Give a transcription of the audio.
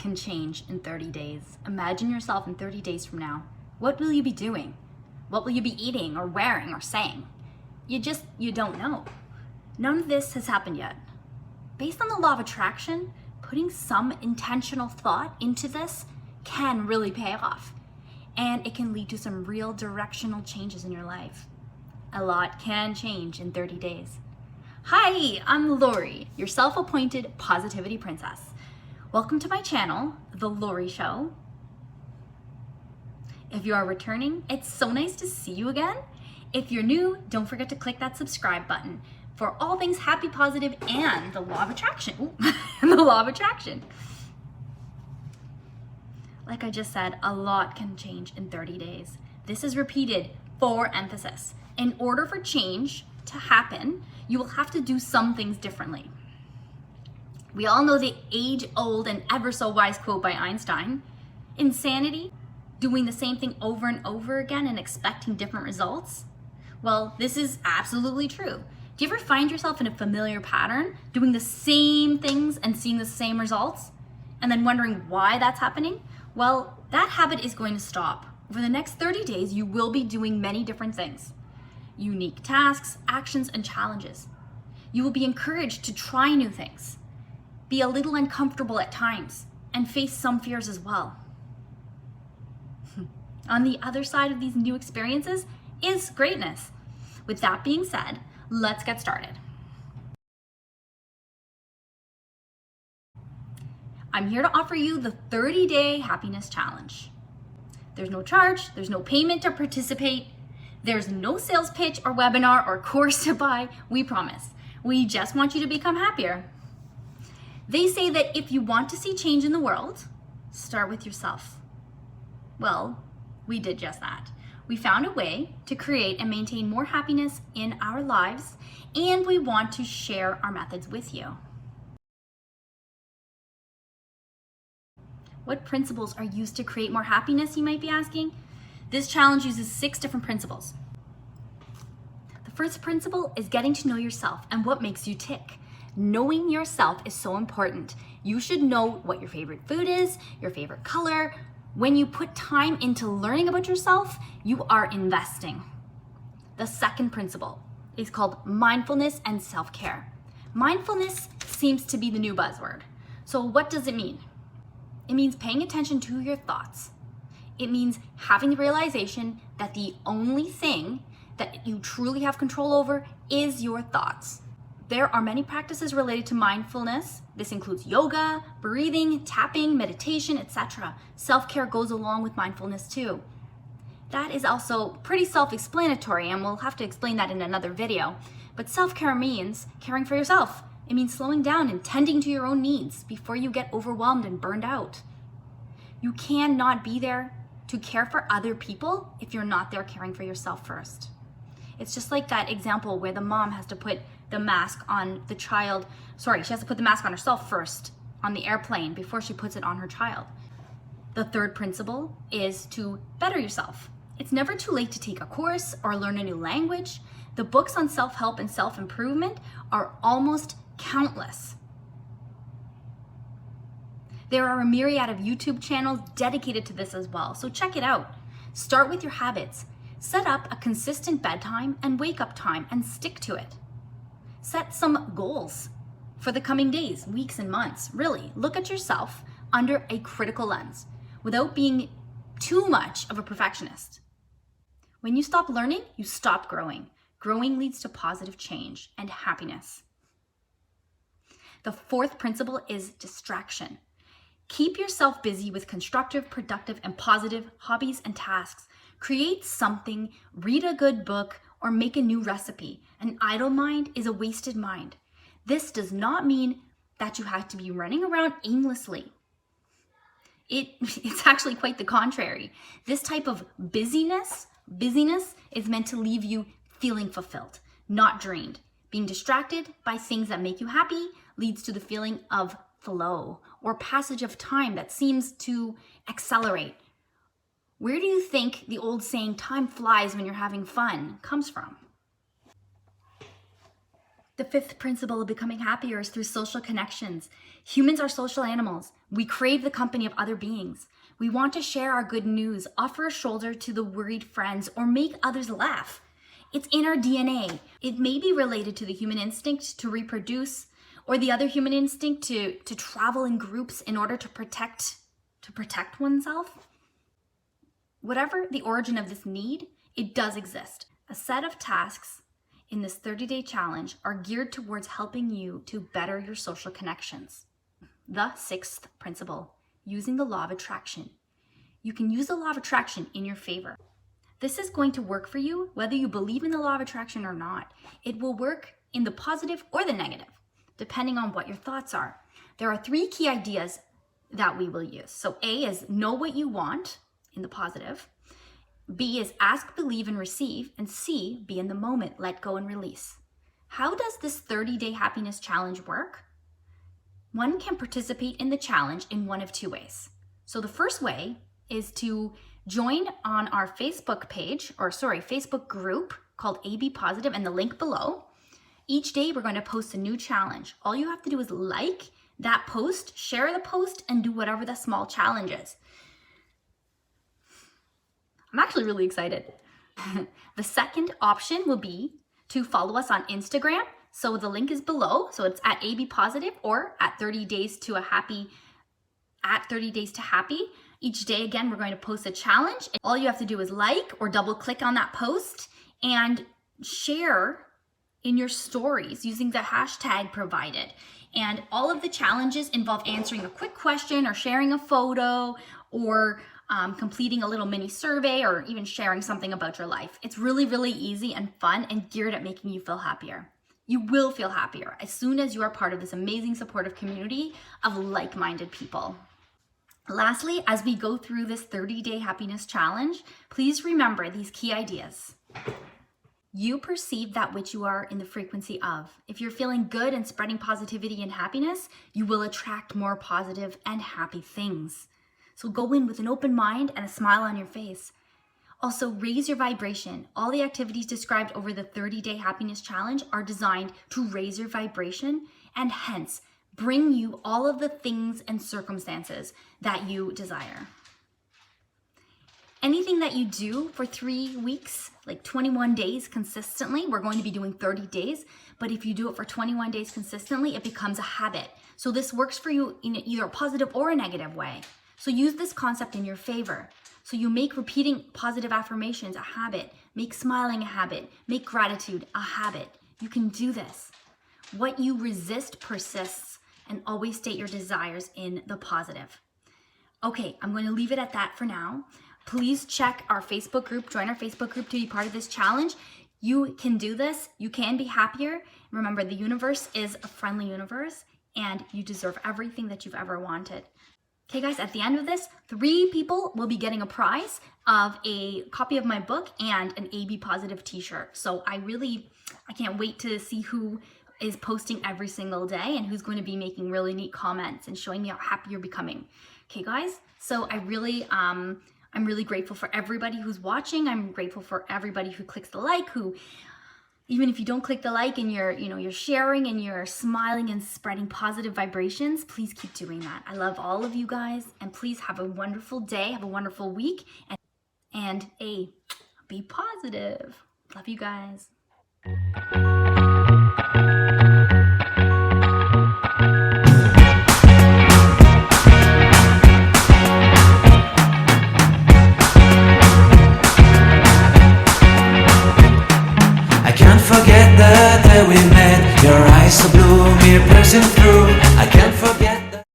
can change in 30 days. Imagine yourself in 30 days from now. What will you be doing? What will you be eating or wearing or saying? You don't know. None of this has happened yet. Based on the law of attraction, putting some intentional thought into this can really pay off. And it can lead to some real directional changes in your life. A lot can change in 30 days. Hi, I'm Lori, your self-appointed positivity princess. Welcome to my channel, The Lori Show. If you are returning, it's so nice to see you again. If you're new, don't forget to click that subscribe button for all things happy, positive, and the law of attraction. Ooh, the law of attraction. Like I just said, a lot can change in 30 days. This is repeated for emphasis. In order for change to happen, you will have to do some things differently. We all know the age-old and ever so wise quote by Einstein, insanity, doing the same thing over and over again and expecting different results. Well, this is absolutely true. Do you ever find yourself in a familiar pattern, doing the same things and seeing the same results, and then wondering why that's happening? Well, that habit is going to stop. Over the next 30 days, you will be doing many different things. Unique tasks, actions, and challenges. You will be encouraged to try new things, be a little uncomfortable at times, and face some fears as well. On the other side of these new experiences is greatness. With that being said, let's get started. I'm here to offer you the 30-day happiness challenge. There's no charge, there's no payment to participate, there's no sales pitch or webinar or course to buy, we promise. We just want you to become happier. They say that if you want to see change in the world, start with yourself. Well, we did just that. We found a way to create and maintain more happiness in our lives, and we want to share our methods with you. What principles are used to create more happiness, you might be asking? This challenge uses 6 different principles. The first principle is getting to know yourself and what makes you tick. Knowing yourself is so important. You should know what your favorite food is, your favorite color. When you put time into learning about yourself, you are investing. The second principle is called mindfulness and self-care. Mindfulness seems to be the new buzzword. So what does it mean? It means paying attention to your thoughts. It means having the realization that the only thing that you truly have control over is your thoughts. There are many practices related to mindfulness. This includes yoga, breathing, tapping, meditation, etc. Self-care goes along with mindfulness too. That is also pretty self-explanatory, and we'll have to explain that in another video. But self-care means caring for yourself. It means slowing down and tending to your own needs before you get overwhelmed and burned out. You cannot be there to care for other people if you're not there caring for yourself first. It's just like that example where the mom has to put the mask on the child. She has to put the mask on herself first on the airplane before she puts it on her child. The third principle is to better yourself. It's never too late to take a course or learn a new language. The books on self-help and self-improvement are almost countless. There are a myriad of YouTube channels dedicated to this as well, so check it out. Start with your habits. Set up a consistent bedtime and wake up time and stick to it. Set some goals for the coming days, weeks, and months. Really, look at yourself under a critical lens without being too much of a perfectionist. When you stop learning, you stop growing. Growing leads to positive change and happiness. The fourth principle is distraction. Keep yourself busy with constructive, productive, and positive hobbies and tasks. Create something, read a good book, or make a new recipe. An idle mind is a wasted mind. This does not mean that you have to be running around aimlessly. It's actually quite the contrary. This type of busyness is meant to leave you feeling fulfilled, not drained. Being distracted by things that make you happy leads to the feeling of flow or passage of time that seems to accelerate. Where do you think the old saying, time flies when you're having fun, comes from? The fifth principle of becoming happier is through social connections. Humans are social animals. We crave the company of other beings. We want to share our good news, offer a shoulder to the worried friends, or make others laugh. It's in our DNA. It may be related to the human instinct to reproduce, or the other human instinct to travel in groups in order to protect oneself. Whatever the origin of this need, it does exist. A set of tasks in this 30-day challenge are geared towards helping you to better your social connections. The sixth principle, using the law of attraction. You can use the law of attraction in your favor. This is going to work for you whether you believe in the law of attraction or not. It will work in the positive or the negative, depending on what your thoughts are. There are 3 key ideas that we will use. So A is know what you want in the positive. B is ask, believe, and receive. And C, be in the moment, let go and release. How does this 30-day happiness challenge work? One can participate in the challenge in one of 2 ways. So the first way is to join on our Facebook group called AB Positive, and the link below. Each day we're going to post a new challenge. All you have to do is like that post, share the post, and do whatever the small challenge is. I'm actually really excited. The second option will be to follow us on Instagram. So the link is below. So it's at AB Positive or at 30 days to happy. Each day, again, we're going to post a challenge. All you have to do is like or double click on that post and share in your stories using the hashtag provided. And all of the challenges involve answering a quick question or sharing a photo or completing a little mini survey or even sharing something about your life. It's really, really easy and fun and geared at making you feel happier. You will feel happier as soon as you are part of this amazing supportive community of like-minded people. Lastly, as we go through this 30-day happiness challenge, please remember these key ideas. You perceive that which you are in the frequency of. If you're feeling good and spreading positivity and happiness, you will attract more positive and happy things. So go in with an open mind and a smile on your face. Also, raise your vibration. All the activities described over the 30-day happiness challenge are designed to raise your vibration and hence bring you all of the things and circumstances that you desire. Anything that you do for 3 weeks, like 21 days consistently, we're going to be doing 30 days, but if you do it for 21 days consistently, it becomes a habit. So this works for you in either a positive or a negative way. So use this concept in your favor. So you make repeating positive affirmations a habit, make smiling a habit, make gratitude a habit. You can do this. What you resist persists, and always state your desires in the positive. Okay, I'm going to leave it at that for now. Please check our Facebook group, join our Facebook group to be part of this challenge. You can do this, you can be happier. Remember, the universe is a friendly universe and you deserve everything that you've ever wanted. Okay guys, at the end of this, 3 people will be getting a prize of a copy of my book and an AB Positive t-shirt. So I can't wait to see who is posting every single day and who's going to be making really neat comments and showing me how happy you're becoming. Okay guys, so I'm really grateful for everybody who's watching. I'm grateful for everybody who clicks the like, who, even if you don't click the like and you're sharing and you're smiling and spreading positive vibrations, please keep doing that. I love all of you guys, and please have a wonderful day, have a wonderful week, and be positive. Love you guys. Forget the day we met. Your eyes so blue, me piercing through. I can't forget